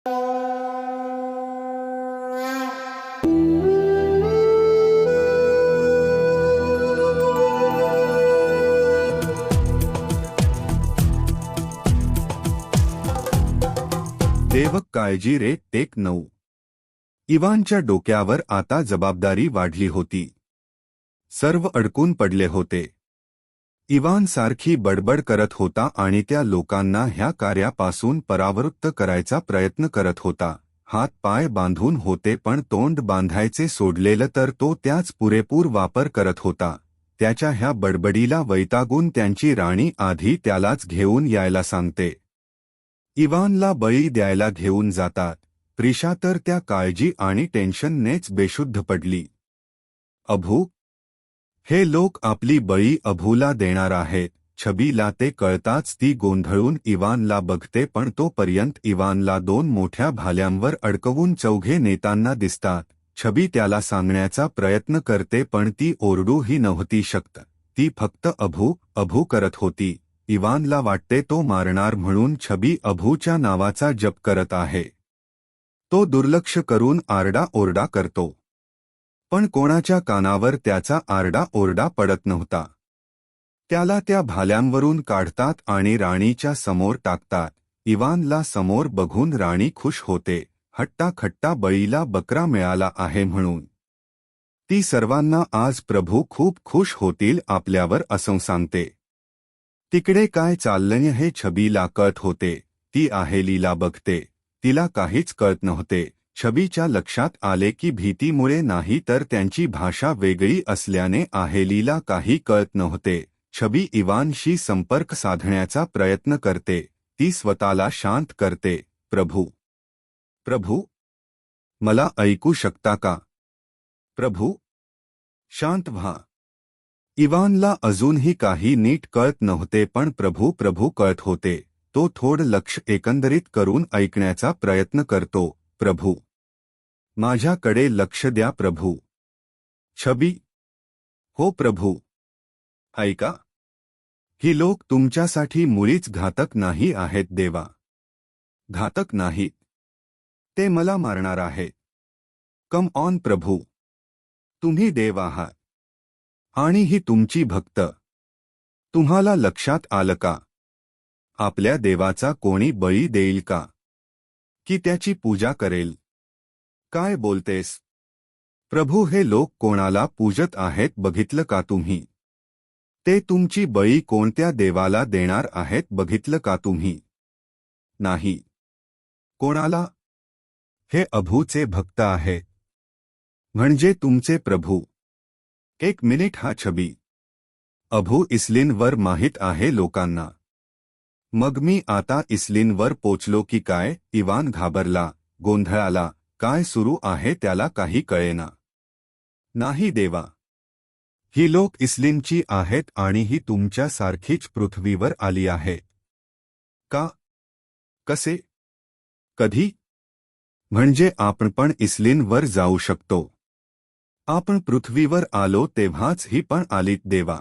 देवक काळजी रे. टेक 9. इवानच्या डोक्यावर आता जबाबदारी वाढली होती. सर्व अडकून पडले होते. इवान सारखी बडबड करत होता आणि त्या लोकांना ह्या कार्यापासून परावृत्त करायचा प्रयत्न करत होता. हात पाय बांधून होते पण तोंड बांधायचे सोडलेलं तर तो त्याच पुरेपूर वापर करत होता. त्याच्या ह्या बडबडीला वैतागून त्यांची राणी आधी त्यालाच घेऊन यायला सांगते. इवानला बळी द्यायला घेऊन जातात. प्रिशा तर त्या काळजी आणि टेन्शननेच बेशुद्ध पडली. अभू, हे लोक आपली बळी अभूला देणार आहेत. छबीला ते कळताच ती गोंधळून इवानला बघते पण तोपर्यंत इवानला 2 मोठ्या भाल्यांवर अडकवून चौघे नेताना दिसतात. छबी त्याला सांगण्याचा प्रयत्न करते पण ती ओरडूही नव्हती शकत. ती फक्त अभू अभू करत होती. इवानला वाटते तो मारणार म्हणून छबी अभूच्या नावाचा जप करत आहे. तो दुर्लक्ष करून आरडाओरडा करतो. पण कोणाच्या कानावर त्याचा आरडाओरडा पडत नव्हता. त्याला त्या भाल्यांवरून काढतात आणि राणीच्या समोर टाकतात. इवानला समोर बघून राणी खुश होते. हट्टा-खट्टा बळीला बकरा मिळाला आहे म्हणून. ती सर्वांना आज प्रभू खूप खुश होतील आपल्यावर असं सांगते. तिकडे काय चाललंय हे छबीला कळत होते. ती आहेलीला बघते. तिला काहीच कळत नव्हते. छबीच्या लक्षात आले की भीतीमुळे नाही तर त्यांची भाषा वेगळी असल्याने आहेलीला काही कळत नव्हते. छबी इवानशी संपर्क साधण्याचा प्रयत्न करते. ती स्वतःला शांत करते. प्रभू, प्रभू, मला ऐकू शकता का? प्रभू, शांत व्हा. इवानला अजूनही काही नीट कळत नव्हते पण प्रभू प्रभू कळत होते. तो थोडं लक्ष एकंदरीत करून ऐकण्याचा प्रयत्न करतो. प्रभू, माझ्याकडे लक्ष द्या प्रभू. छबी, हो प्रभू. ऐका. ही लोक तुमच्यासाठी मुळीच घातक नाही आहेत देवा. घातक नाहीत. ते मला मारणार आहेत. कम ऑन प्रभू. तुम्ही देव आहात. आणि ही तुमची भक्त. तुम्हाला लक्षात आलं का? आपल्या देवाचा कोणी बळी देईल का? की त्याची पूजा करेल? काय बोलतेस? प्रभू, हे लोक कोणाला पूजत आहेत बघितलं का तुम्ही? ते तुमची बळी कोणत्या देवाला देणार आहेत बघितलं का तुम्ही? नाही. कोणाला? हे अभूचे भक्त आहेत. म्हणजे तुमचे प्रभू. एक मिनिट हा छबी. अभू इस्लिनवर माहीत आहे लोकांना. मग मी आता इस्लिनवर पोचलो की काय? इवान घाबरला, गोंधळाला. काय सुरू आहे त्याला काही कळेना. नाही देवा. ही लोक इस्लिनची आहेत आणि ही तुमच्या सारखीच पृथ्वीवर आली आहे. का? कसे? कधी? म्हणजे आपण पण इस्लिनवर जाऊ शकतो. आपण पृथ्वीवर आलो तेव्हाच ही पण आलीत देवा.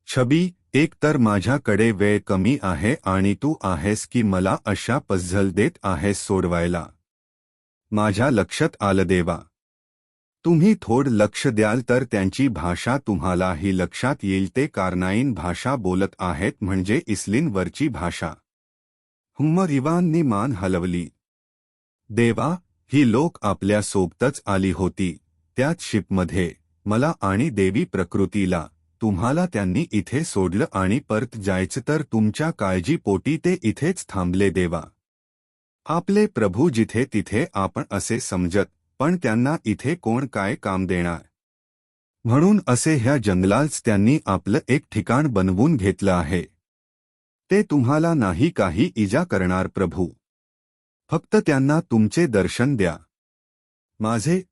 छबी, एक तर माझ्याकडे वेळ कमी आहे आणि तू आहेस की मला अशा पझल देत आहेस सोडवायला. माझ्या लक्षात आलं देवा. तुम्ही थोडं लक्ष द्याल तर त्यांची भाषा तुम्हालाही लक्षात येईल. ते कार्नाईन भाषा बोलत आहेत म्हणजे इस्लिनवरची भाषा. इवाननी मान हलवली. देवा, ही लोक आपल्या सोबतच आली होती. त्याच शिपमध्ये. मला आणि देवी प्रकृतीला. तुम्हाला त्यांनी इथे सोडलं आणि परत जायचं तर तुमच्या काळजीपोटी ते इथेच थांबले देवा. आपले प्रभू जिथे तिथे आपण असे समजत, पण त्यांना इथे कोण काय काम देणार? म्हणून असे ह्या जंगलाच त्यांनी आपलं एक ठिकाण बनवून घेतलं आहे. ते तुम्हाला नाही काही इजा करणार प्रभू. फक्त त्यांना तुमचे दर्शन द्या. माझे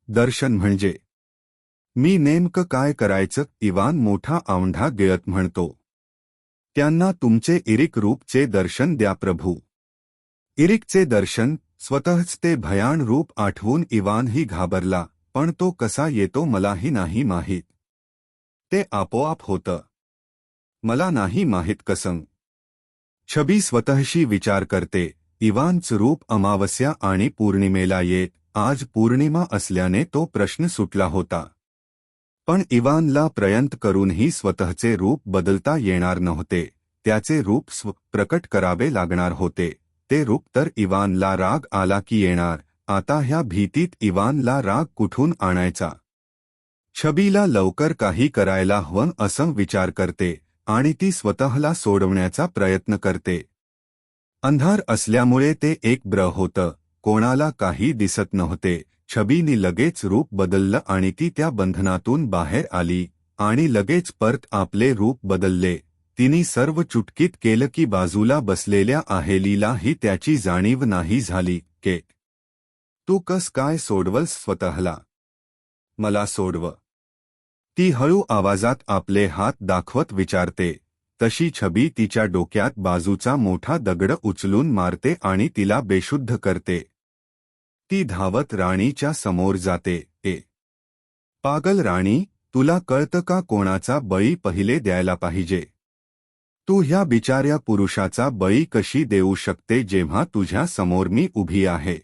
दर्शन म्हणजे? मी नेमकं काय करायचं? इवान मोठा औंढा गिळत म्हणतो. त्यांना तुमचे इरिक रूपचे दर्शन द्या प्रभू. इरिकचे दर्शन? स्वतःच ते भयान रूप आठवून इवानही घाबरला. पण तो कसा येतो मलाही नाही माहीत. ते आपोआप होतं. मला नाही माहीत कसं. छबी स्वतःशी विचार करते. इवानचं रूप अमावस्या आणि पौर्णिमेला येत. आज पौर्णिमा असल्याने तो प्रश्न सुटला होता. पण इवानला प्रयत्न करूनही स्वतःचे रूप बदलता येणार नव्हते. त्याचे रूप प्रकट करावे लागणार होते. ते रूप तर इवानला राग आला की येणार. आता ह्या भीतीत इवानला राग कुठून आणायचा? छबीला लवकर काही करायला हवं असं विचार करते आणि ती स्वतःला सोडवण्याचा प्रयत्न करते. अंधार असल्यामुळे ते एक ब्र होतं. कोणाला काही दिसत नव्हते. छबीने लगेच रूप बदललं आणि ती त्या बंधनातून बाहेर आली आणि लगेच परत आपले रूप बदलले. तिने सर्व चुटकीत केलं की बाजूला बसलेल्या आहेलीलाही त्याची जाणीव नाही झाली. के तू कस काय सोडवलस स्वतःला? मला सोडव. ती हळू आवाजात आपले हात दाखवत विचारते. तशी छबी तिच्या डोक्यात बाजूचा मोठा दगड उचलून मारते आणि तिला बेशुद्ध करते. ती धावत राणीच्या समोर जाते. पागल राणी, तुला कळतं का कोणाचा बळी पहिले द्यायला पाहिजे? तू ह्या बिचाऱ्या पुरुषाचा बळी कशी देऊ शकते जेव्हा तुझ्या समोर मी उभी आहे?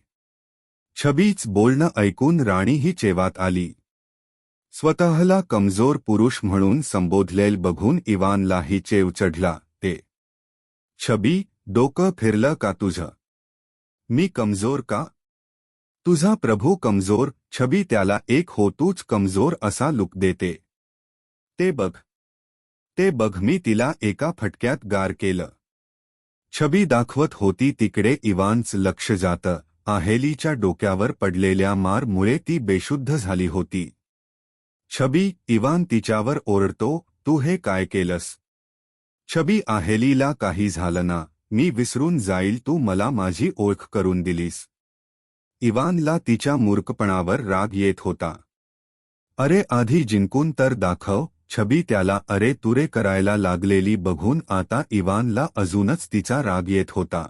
छबीच बोलणं ऐकून राणीही चेवात आली. स्वतःला कमजोर पुरुष म्हणून संबोधलेल बघून इवानलाही चेव चढला. छबी, डोकं फिरलं का तुझं? मी कमजोर का? तुझा प्रभू कमजोर? छबी त्याला एक हो तूच कमजोर असा लुक देते. ते बघ, ते बघ. मी तिला एका फटक्यात गार केलं. छबी दाखवत होती तिकडे इवानचं लक्ष जातं. आहेलीच्या डोक्यावर पडलेल्या मारमुळे ती बेशुद्ध झाली होती. छबी, इवान तिच्यावर ओरडतो, तू हे काय केलंस? छबी, आहेलीला काही झालं ना, मी विसरून जाईल. तू मला माझी ओळख करून दिलीस. इवानला तिच्या मूर्खपणावर राग येत होता. अरे आधी जिंकून तर दाखव. छबी त्याला अरे तुरे करायला लागलेली बघून आता इवानला अजूनच तिचा राग येत होता.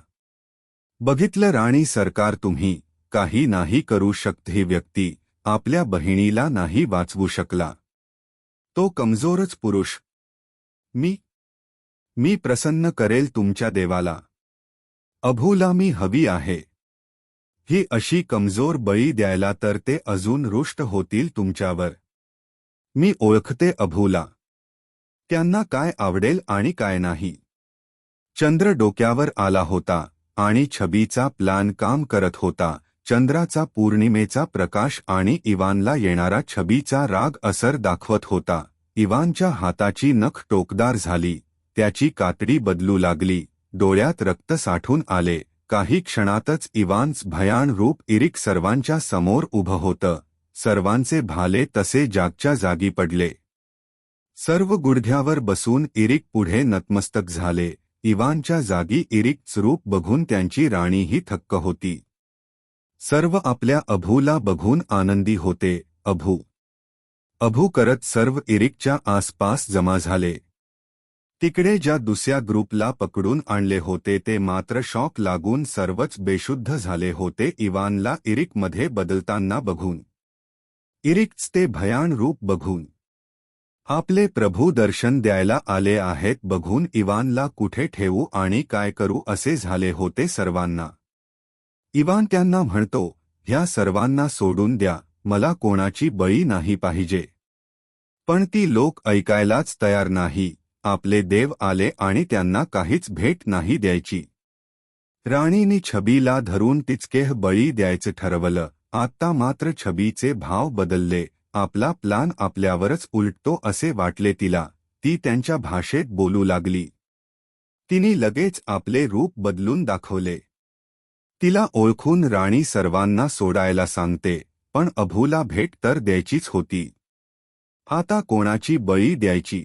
बघितलं राणी सरकार, तुम्ही काही नाही करू शकत. ही व्यक्ती आपल्या बहिणीला नाही वाचवू शकला. तो कमजोरच पुरुष. मी प्रसन्न करेल तुमच्या देवाला. अभूला मी हवी आहे. ही अशी कमजोर बळी द्यायला तर ते अजून रुष्ट होतील तुमच्यावर. मी ओळखते अभूला. त्यांना काय आवडेल आणि काय नाही. चंद्र डोक्यावर आला होता आणि छबीचा प्लान काम करत होता. चंद्राचा पौर्णिमेचा प्रकाश आणि इवानला येणारा छबीचा राग असर दाखवत होता. इवानच्या हाताची नख टोकदार झाली. त्याची कातडी बदलू लागली. डोळ्यात रक्त साठून आले. काही क्षणातच इवान्स भयान रूप इरिक सर्वांच्या समोर उभं होतं. सर्वांचे भाले तसे जागच्या जागी पडले. सर्व गुडघ्यावर बसून इरिक पुढे नतमस्तक झाले. इवानच्या जागी इरिकचं रूप बघून त्यांची राणीही थक्क होती. सर्व आपल्या अभूला बघून आनंदी होते. अभू अभू करत सर्व इरिकच्या आसपास जमा झाले. तिकडे ज्या दुसऱ्या ग्रुपला पकडून आणले होते ते मात्र शॉक लागून सर्वच बेशुद्ध झाले होते इवानला इरिकमध्ये बदलताना बघून. इरिकच ते भयान रूप बघून. आपले प्रभू दर्शन द्यायला आले आहेत बघून इवानला कुठे ठेवू आणि काय करू असे झाले होते सर्वांना. इवान त्यांना म्हणतो, ह्या सर्वांना सोडून द्या, मला कोणाची बळी नाही पाहिजे. पण ती लोक ऐकायलाच तयार नाही. आपले देव आले आणि त्यांना काहीच भेट नाही द्यायची. राणीने छबीला धरून तिचकेह बळी द्यायचं ठरवलं. आत्ता मात्र छबीचे भाव बदलले. आपला प्लान आपल्यावरच उलटतो असे वाटले तिला. ती त्यांच्या भाषेत बोलू लागली. तिने लगेच आपले रूप बदलून दाखवले. तिला ओळखून राणी सर्वांना सोडायला सांगते, पण अभूला भेट तर द्यायचीच होती. आता कोणाची बळी द्यायची?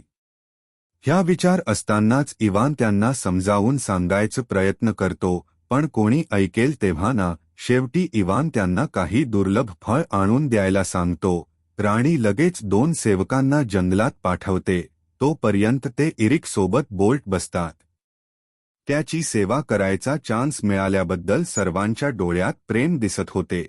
ह्या विचार असतानाच इवान त्यांना समजावून सांगायचा प्रयत्न करतो, पण कोणी ऐकेल तेव्हा ना. शेवटी इवान त्यांना काही दुर्लभ फळ आणून द्यायला सांगतो. राणी लगेच 2 सेवकांना जंगलात पाठवते. तोपर्यंत ते इरिक सोबत बोल्ट बसतात. त्याची सेवा करायचा चान्स मिळाल्याबद्दल सर्वांच्या डोळ्यात प्रेम दिसत होते.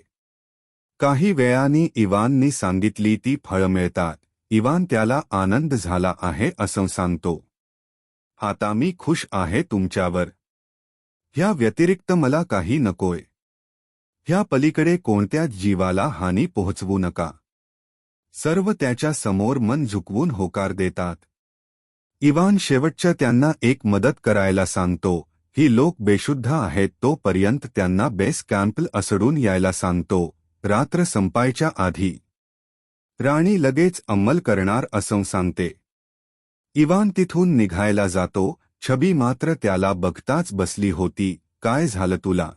काही वेळाने इवाननी सांगितली ती फळं मिळतात. इवान त्याला आनंद झाला आहे असं सांगतो. आता मी खुश आहे तुमच्यावर. ह्या व्यतिरिक्त मला काही नकोय. ह्या पलीकडे कोणत्याच जीवाला हानी पोहोचवू नका. सर्व त्याच्या समोर मन झुकवून होकार देतात. इवान शेवटच्या त्यांना एक मदत करायला सांगतो. ही लोक बेशुद्ध आहेत तोपर्यंत त्यांना बेस कॅम्पल असडून यायला सांगतो, रात्र संपायच्या आधी. राणी लगेच अंमल करणार असं सांगते. इवान तिथून निघायला जातो. छबी मात्र त्याला बघताच बसली होती. काय झालं तुला?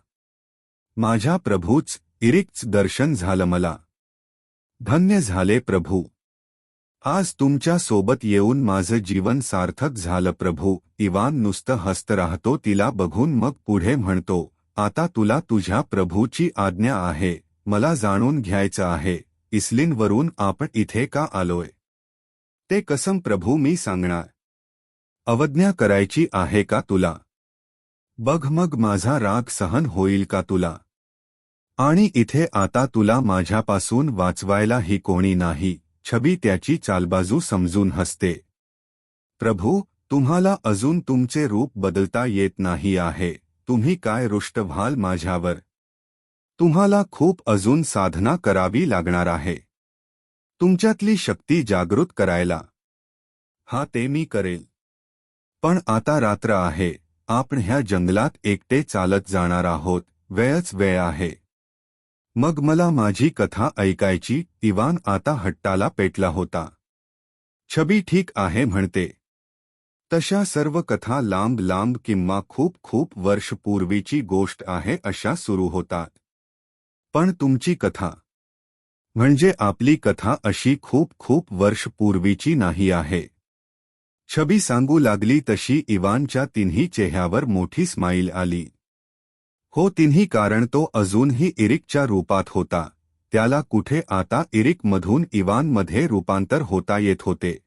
माझ्या प्रभूच, इरिकचं दर्शन झालं मला. धन्य झाले प्रभू. आज तुमच्या सोबत येऊन माझं जीवन सार्थक झालं प्रभू. इवान नुसतं हसत राहतो तिला बघून, मग पुढे म्हणतो, आता तुला तुझ्या प्रभूची आज्ञा आहे. मला जाणून घ्यायचं आहे, इस्लिनवरून आपण इथे का आलोय? ते कसं प्रभू मी सांगणार. अवज्ञा करायची आहे का तुला? बघ मग माझा राग सहन होईल का तुला? आणि इथे आता तुला माझ्यापासून वाचवायलाही कोणी नाही. छबी त्याची चालबाजू समजून हसते. प्रभू, तुम्हाला अजून तुमचे रूप बदलता येत नाही आहे. तुम्ही काय रुष्ट व्हाल माझ्यावर? तुम्हाला खूप अजून साधना करावी लागणार आहे. तुमच्यातली शक्ती जागृत करायला. हा ते मी करेल. पण आता रात्र आहे. आपण ह्या जंगलात एकटे चालत जाणार आहोत. वेळच वेळ आहे. मग मला माझी कथा ऐकायची. इवान आता हट्टाला पेटला होता. छबी ठीक आहे म्हणते. तशा सर्व कथा लांब लांब किंवा खूप खूप वर्ष पूर्वीची गोष्ट आहे अशा सुरू होतात. पण तुमची कथा म्हणजे आपली कथा अशी खूप खूप वर्ष पूर्वीची नाही आहे. छबी सांगू लागली तशी इवानच्या तिन्ही चेहऱ्यावर मोठी स्माईल आली. हो, तिन्ही, कारण तो अजूनही इरिकच्या रूपात होता. त्याला कुठे आता इरिकमधून इवानमध्ये रूपांतर होता येत होते.